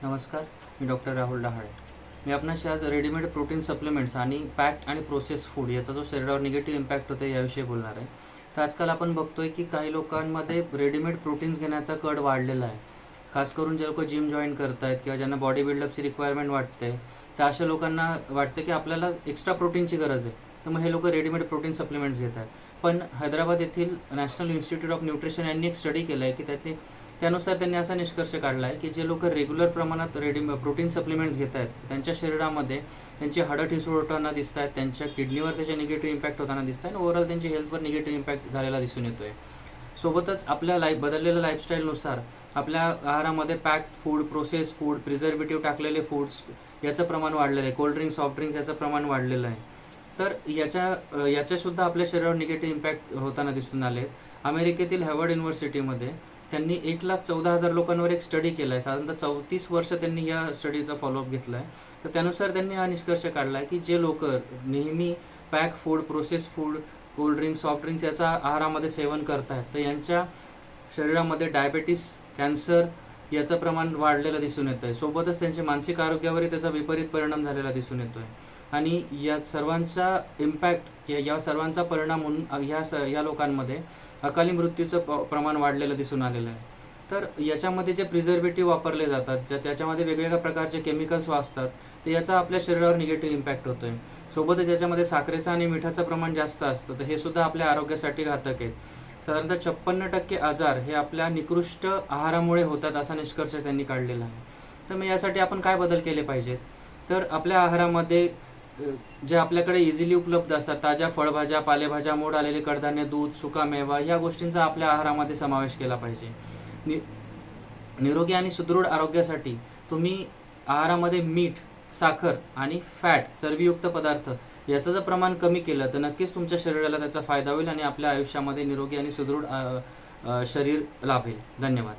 नमस्कार, मी डॉक्टर राहुल डहाळे. मी आपणाशी आज readymade protein supplements आणि पॅक्ड आणि प्रोसेस फूड याचा जो शरीरावर निगेटिव्ह इम्पॅक्ट होतो याविषयी बोलणार आहे. तर आजकाल आपण बघतोय की काही लोकांमध्ये रेडीमेड प्रोटीन्स घेण्याचा कड वाढलेला आहे. खास करून जे लोक जिम जॉईन करत आहेत किंवा ज्यांना बॉडी बिल्डअपची रिक्वायरमेंट वाटते, तर अशा लोकांना वाटतं की आपल्याला एक्स्ट्रा प्रोटीनची गरज आहे. तर मग हे लोक रेडीमेड प्रोटीन सप्लिमेंट्स घेत आहेत. पण हैदराबाद येथील नॅशनल इन्स्टिट्यूट ऑफ न्यूट्रिशन यांनी एक स्टडी केला आहे की त्यानुसार त्यांनी असा निष्कर्ष काढला आहे की जे लोक रेग्युलर प्रमाणात प्रोटीन सप्लिमेंट्स घेत आहेत त्यांच्या शरीरामध्ये त्यांची हाडं ठिसूळ होताना दिसत आहेत, त्यांच्या किडनीवर त्याचे निगेटिव्ह इम्पॅक्ट होताना दिसत आहे आणि ओव्हरऑल त्यांची हेल्थवर निगेटिव्ह इम्पॅक्ट झालेला दिसून येतो आहे. सोबतच आपल्या बदललेल्या लाईफस्टाईलनुसार आपल्या आहारामध्ये packed food, process food, preservative टाकलेले फूड्स याचं प्रमाण वाढलेलं आहे. कोल्ड्रिंक्स, सॉफ्ट ड्रिंक्स याचं प्रमाण वाढलेलं आहे. तर याच्यासुद्धा आपल्या शरीरावर निगेटिव्ह इम्पॅक्ट होताना दिसून आले. अमेरिकेतील हार्वर्ड युनिव्हर्सिटीमध्ये त्यांनी 1,14,000 लोकांवर एक स्टडी केला आहे. साधारणतः 34 वर्ष त्यांनी या स्टडीचा फॉलोअप घेतला आहे. तर त्यानुसार त्यांनी हा निष्कर्ष काढला आहे की जे लोक नेहमी pack food, process food, cold drinks, soft drinks याचा आहारामध्ये सेवन करत आहेत, तर यांच्या शरीरामध्ये डायबेटीस, कॅन्सर याचं प्रमाण वाढलेलं दिसून येतं आहे. सोबतच त्यांच्या मानसिक आरोग्यावरही त्याचा विपरीत परिणाम झालेला दिसून येतो आहे. आणि या सर्वांचा इम्पॅक्ट, या सर्वांचा परिणाम म्हणून या लोकांमध्ये अकाली मृत्यूचं प्रमाण वाढलेलं दिसून आलेलं आहे. तर याच्यामध्ये जे प्रिझर्वेटिव्ह वापरले जातात, त्याच्यामध्ये वेगवेगळ्या प्रकारचे केमिकल्स असतात, तर याचा आपल्या शरीरावर निगेटिव्ह इम्पॅक्ट होतो आहे. सोबतच याच्यामध्ये साखरेचं आणि मिठाचं प्रमाण जास्त असतं, तर हे सुद्धा आपल्या आरोग्यासाठी घातक आहेत. साधारणतः 56% आजार हे आपल्या निकृष्ट आहारामुळे होतात असा निष्कर्ष त्यांनी काढलेला आहे. तर मग यासाठी आपण काय बदल केले पाहिजेत? तर आपल्या आहारामध्ये जे आपल्याकडे इझिली उपलब्ध असतात ताज्या फळभाज्या, पालेभाज्या, मोड आलेले कडधान्य, दूध, सुकामेवा ह्या गोष्टींचा आपल्या आहारामध्ये समावेश केला पाहिजे. निरोगी आणि सुदृढ आरोग्यासाठी तुम्ही आहारामध्ये मीठ, साखर आणि फॅट, चरबीयुक्त पदार्थ याचं जर प्रमाण कमी केलं तर नक्कीच तुमच्या शरीराला त्याचा फायदा होईल आणि आपल्या आयुष्यामध्ये निरोगी आणि सुदृढ शरीर लाभेल. धन्यवाद.